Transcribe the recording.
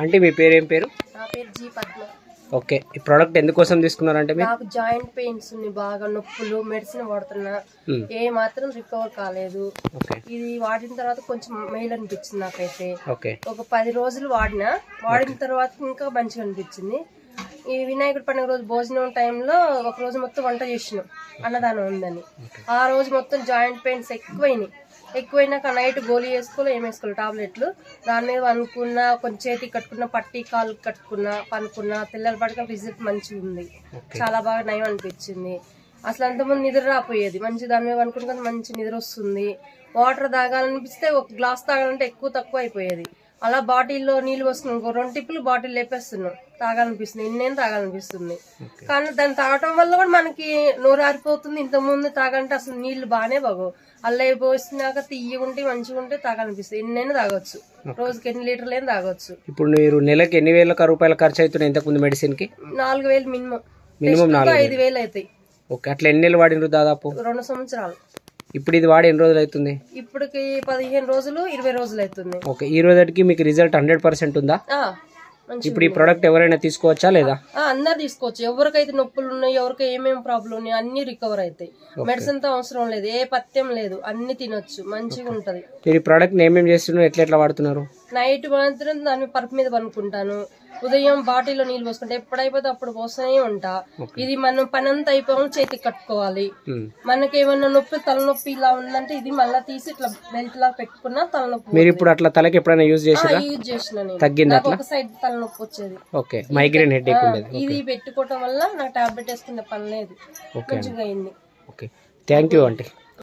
అంటే మీ పేరు ఏం పేరు? నా పేరు జీ పద్మ. ఓకే, ఈ ప్రోడక్ట్ ఎందుకోసం తీసుకున్నారంటే మీరు? నాకు జాయింట్ పెయిన్స్ ఉన్నాయి, బాగా నొప్పులు, మెడిసిన్ వాడుతున్నా, ఏ మాత్రం రికవర్ కాలేదు. ఇది వాడిన తర్వాత కొంచెం మేలు అనిపించింది నాకైతే. ఒక 10 రోజులు వాడిన తర్వాత ఇంకా మంచిగా అనిపించింది. ఈ వినాయకుడి పండుగ రోజు భోజనం టైంలో ఒక రోజు మొత్తం వంట చేసినాం, అన్నదానం ఉందని. ఆ రోజు మొత్తం జాయింట్ పెయిన్స్ ఎక్కువైనాక నైట్ గోళీ వేసుకోవాలి, ఏం వేసుకోవాలి టాబ్లెట్లు. దాని మీద అనుకున్నా, కొంచెం చేతికి కట్టుకున్న, పట్టి కాలు కట్టుకున్నా, పనుకున్నా, తెల్లల పడక రిజల్ట్ మంచిగా ఉంది. చాలా బాగా నయం అనిపించింది. అసలు అంతమంది నిద్ర రాపోయేది, మంచి దాని మీద అనుకున్న మంచి నిద్ర వస్తుంది. వాటర్ తాగాలనిపిస్తే ఒక గ్లాస్ తాగాలంటే ఎక్కువ తక్కువ అయిపోయేది. అలా బాటిల్లో నీళ్ళు వస్తున్నాం, 2 టిప్పులు బాటిల్ లేపేస్తున్నాం, తాగాలనిపిస్తుంది, ఇన్నేం తాగాలనిపిస్తుంది. కానీ దాన్ని తాగటం వల్ల కూడా మనకి నోరు ఆరిపోతుంది. ఇంతకుముందు తాగంటే అసలు నీళ్లు బాగానే బాగోవు, అల్ల పోసినాక తీయగుంటే మంచిగా ఉంటే తాగాలనిపిస్తుంది. ఎన్నైనా తాగొచ్చు, రోజుకి ఎన్ని లీటర్లైనా తాగొచ్చు. ఇప్పుడు మీరు నెలకి ఎన్ని వేల రూపాయలు ఖర్చు అవుతున్నాయి ఇంతకుముందు మెడిసిన్ కి? 4,000 మినిమం 5,000 అవుతాయి. ఓకే, అట్లా ఎన్ని నెలలు వాడినారు? దాదాపు 2 సంవత్సరాలు. ఇప్పుడు ఇది వాడి ఎన్ని రోజులు అవుతుంది? ఇప్పటికి 15 రోజులు 20 రోజులు అవుతుంది. ఓకే, ఈ రోజుకి మీకు రిజల్ట్ 100% ఉందా? ఇప్పుడు ఈ ప్రోడక్ట్ ఎవరైనా తీసుకోవచ్చా లేదా? అందరు తీసుకోవచ్చు. ఎవరికైతే నొప్పులు ఉన్నాయి, ఎవరికి ఏమేమి ప్రాబ్లం ఉన్నాయి, అన్ని రికవర్ అవుతాయి. మెడిసిన్ తో అవసరం లేదు, ఏ పథ్యం లేదు, అన్ని తినొచ్చు, మంచిగా ఉంటది. మీరు ఈ ప్రోడక్ట్ ఏమేమి చేస్తున్నారు, ఎట్లా వాడుతున్నారు? నైట్ మాత్రం దాని పరుపు మీద పనుకుంటాను, ఉదయం బాటిల్లో నీళ్ళు పోసుకుంటా, ఎప్పుడైపోతే అప్పుడు పోస్తూనే ఉంటా. ఇది మనం పని అంతా అయిపోయి చేతికి కట్టుకోవాలి. మనకేమన్నా నొప్పి, తలనొప్పి ఇలా ఉందంటే ఇది మళ్ళీ తీసి ఇట్లా బెల్ట్ లా పెట్టుకున్నా తలనొప్పి. మీరు ఇప్పుడు అట్లా తలకి ఎప్పుడైనా యూజ్ చేసిన? తగ్గిందా? ఒక సైడ్ తలనొప్పి వచ్చేది. ఓకే, మైగ్రేన్ హెడేక్ ఉండేది. ఇది పెట్టుకోవటం వల్ల నాకు టాబ్లెట్ వేసుకునే పని లేదు, మంచిగా అయింది. Okay, thank you aunty.